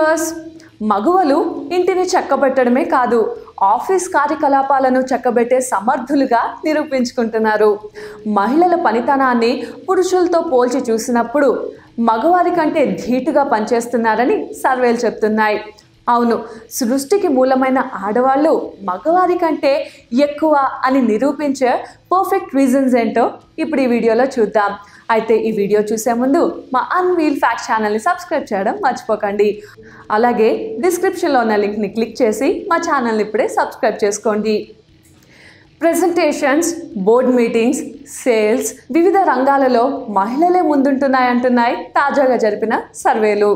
Viewers, మగవలు ఇంటిని చక్కబెట్టడమే కాదు, office కార్యకలాపాలను చక్కబెట్టే సమర్థులుగా నిరూపించుకుంటున్నారు. మహిళల పనితనాన్ని పురుషులతో పోల్చి చూసినప్పుడు మగవారి కంటే ధీటుగా పనిచేస్తున్నారని సర్వేలు చెప్తున్నాయి. అవును, సృష్టికి మూలమైన ఆడవాళ్ళు మగవారి కంటే ఎక్కువ అని నిరూపించే పర్ఫెక్ట్ రీజన్స్ ఏంటో ఇప్పుడు ఈ వీడియోలో చూద్దాం. అయితే ఈ వీడియో చూసే ముందు మా అన్వీల్ ఫ్యాక్ట్ ఛానల్ని సబ్స్క్రైబ్ చేయడం మర్చిపోకండి. అలాగే డిస్క్రిప్షన్లో ఉన్న లింక్ని క్లిక్ చేసి మా ఛానల్ని ఇప్పుడే సబ్స్క్రైబ్ చేసుకోండి. ప్రెజెంటేషన్స్, బోర్డ్ మీటింగ్స్, సేల్స్, వివిధ రంగాలలో మహిళలే ముందుంటున్నాయంటున్నాయి తాజాగా జరిపిన సర్వేలు.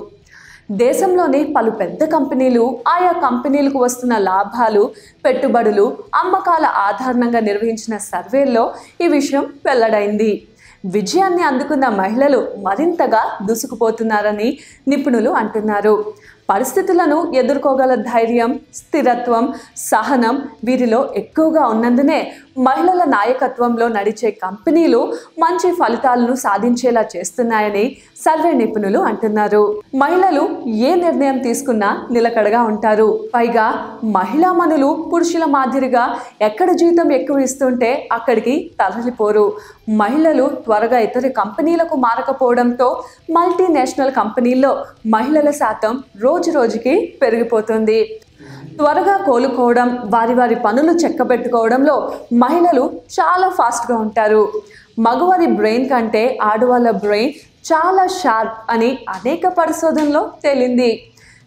దేశంలోని పలు పెద్ద కంపెనీలు ఆయా కంపెనీలకు వస్తున్న లాభాలు, పెట్టుబడులు, అమ్మకాల ఆధారంగా నిర్వహించిన సర్వేల్లో ఈ విషయం వెల్లడైంది. విజయాన్ని అందుకున్న మహిళలు మరింతగా దూసుకుపోతున్నారని నిపుణులు అంటున్నారు. పరిస్థితులను ఎదుర్కోగల ధైర్యం, స్థిరత్వం, సహనం వీరిలో ఎక్కువగా ఉన్నందునే మహిళల నాయకత్వంలో నడిచే కంపెనీలు మంచి ఫలితాలను సాధించేలా చేస్తున్నాయని సర్వే నిపుణులు అంటున్నారు. మహిళలు ఏ నిర్ణయం తీసుకున్నా నిలకడగా ఉంటారు. పైగా మహిళామణులు పురుషుల మాదిరిగా ఎక్కడ జీతం ఎక్కువ ఇస్తుంటే అక్కడికి తరలిపోరు. మహిళలు త్వరగా ఇతర కంపెనీలకు మారకపోవడంతో మల్టీనేషనల్ కంపెనీల్లో మహిళల శాతం రోజు రోజుకి పెరిగిపోతుంది. త్వరగా కోలుకోవడం, వారి పనులు చెక్కబెట్టుకోవడంలో మహిళలు చాలా ఫాస్ట్గా ఉంటారు. మగవారి బ్రెయిన్ కంటే ఆడవాళ్ళ బ్రెయిన్ చాలా షార్ప్ అని అనేక పరిశోధనలో తేలింది.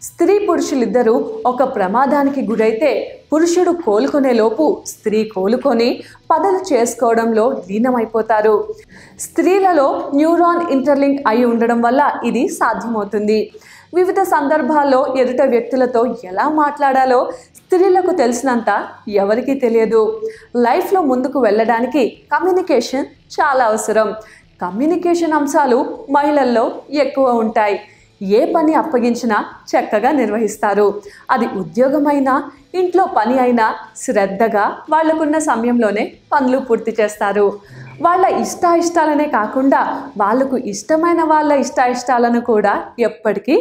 స్త్రీ పురుషులిద్దరూ ఒక ప్రమాదానికి గురైతే పురుషుడు కోలుకునే లోపు స్త్రీ కోలుకొని పనులు చేసుకోవడంలో లీనమైపోతారు. స్త్రీలలో న్యూరాన్ ఇంటర్లింక్ అయి ఉండడం వల్ల ఇది సాధ్యమవుతుంది. వివిధ సందర్భాల్లో ఎదుట వ్యక్తులతో ఎలా మాట్లాడాలో స్త్రీలకు తెలిసినంత ఎవరికీ తెలియదు. లైఫ్లో ముందుకు వెళ్ళడానికి కమ్యూనికేషన్ చాలా అవసరం. కమ్యూనికేషన్ అంశాలు మహిళల్లో ఎక్కువ ఉంటాయి. ఏ పని అప్పగించినా చక్కగా నిర్వహిస్తారు. అది ఉద్యోగమైనా, ఇంట్లో పని అయినా శ్రద్ధగా వాళ్లకున్న సమయంలోనే పనులు పూర్తి చేస్తారు. వాళ్ళ ఇష్టాలనే కాకుండా వాళ్ళకు ఇష్టమైన వాళ్ళ ఇష్టాలను కూడా ఎప్పటికీ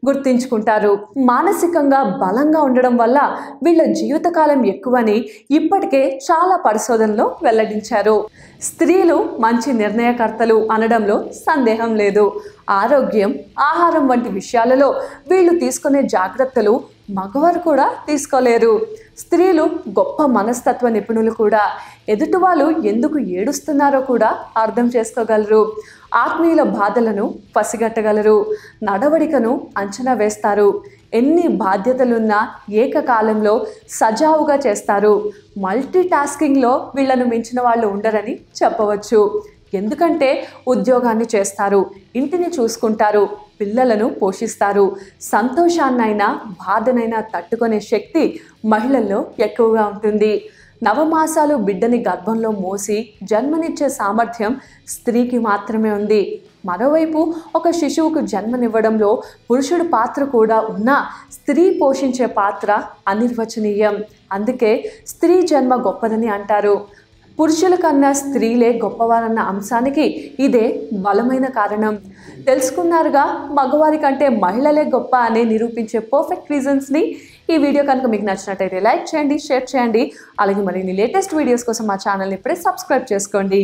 గుర్తించుకుంటారు. మానసికంగా బలంగా ఉండడం వల్ల వీళ్ళ జీవితకాలం ఎక్కువని ఇప్పటికే చాలా పరిశోధనలో వెల్లడించారు. స్త్రీలు మంచి నిర్ణయకర్తలు అనడంలో సందేహం లేదు. ఆరోగ్యం, ఆహారం వంటి విషయాలలో వీళ్ళు తీసుకునే జాగ్రత్తలు మగవారు కూడా తీసుకోలేరు. స్త్రీలు గొప్ప మనస్తత్వ నిపుణులు కూడా. ఎదుటి వాళ్ళు ఎందుకు ఏడుస్తున్నారో కూడా అర్థం చేసుకోగలరు. ఆత్మీయుల బాధలను పసిగట్టగలరు. నడవడికను అంచనా వేస్తారు. ఎన్ని బాధ్యతలున్నా ఏకకాలంలో సజావుగా చేస్తారు. మల్టీ టాస్కింగ్లో వీళ్లను మించిన వాళ్ళు ఉండరని చెప్పవచ్చు. ఎందుకంటే ఉద్యోగాన్ని చేస్తారు, ఇంటిని చూసుకుంటారు, పిల్లలను పోషిస్తారు. సంతోషాన్నైనా బాధనైనా తట్టుకునే శక్తి మహిళల్లో ఎక్కువగా ఉంటుంది. నవమాసాలు బిడ్డని గర్భంలో మోసి జన్మనిచ్చే సామర్థ్యం స్త్రీకి మాత్రమే ఉంది. మరోవైపు ఒక శిశువుకు జన్మనివ్వడంలో పురుషుడి పాత్ర కూడా ఉన్నా స్త్రీ పోషించే పాత్ర అనిర్వచనీయం. అందుకే స్త్రీ జన్మ గొప్పదని అంటారు. పురుషుల కన్నా స్త్రీలే గొప్పవారన్న అంశానికి ఇదే బలమైన కారణం. తెలుసుకున్నారుగా, మగవారి కంటే మహిళలే గొప్ప అనే నిరూపించే పర్ఫెక్ట్ రీజన్స్ని. ఈ వీడియో కనుక మీకు నచ్చినట్టయితే లైక్ చేయండి, షేర్ చేయండి. అలాగే మరిన్ని లేటెస్ట్ వీడియోస్ కోసం మా ఛానల్ని ఇప్పుడే సబ్స్క్రైబ్ చేసుకోండి.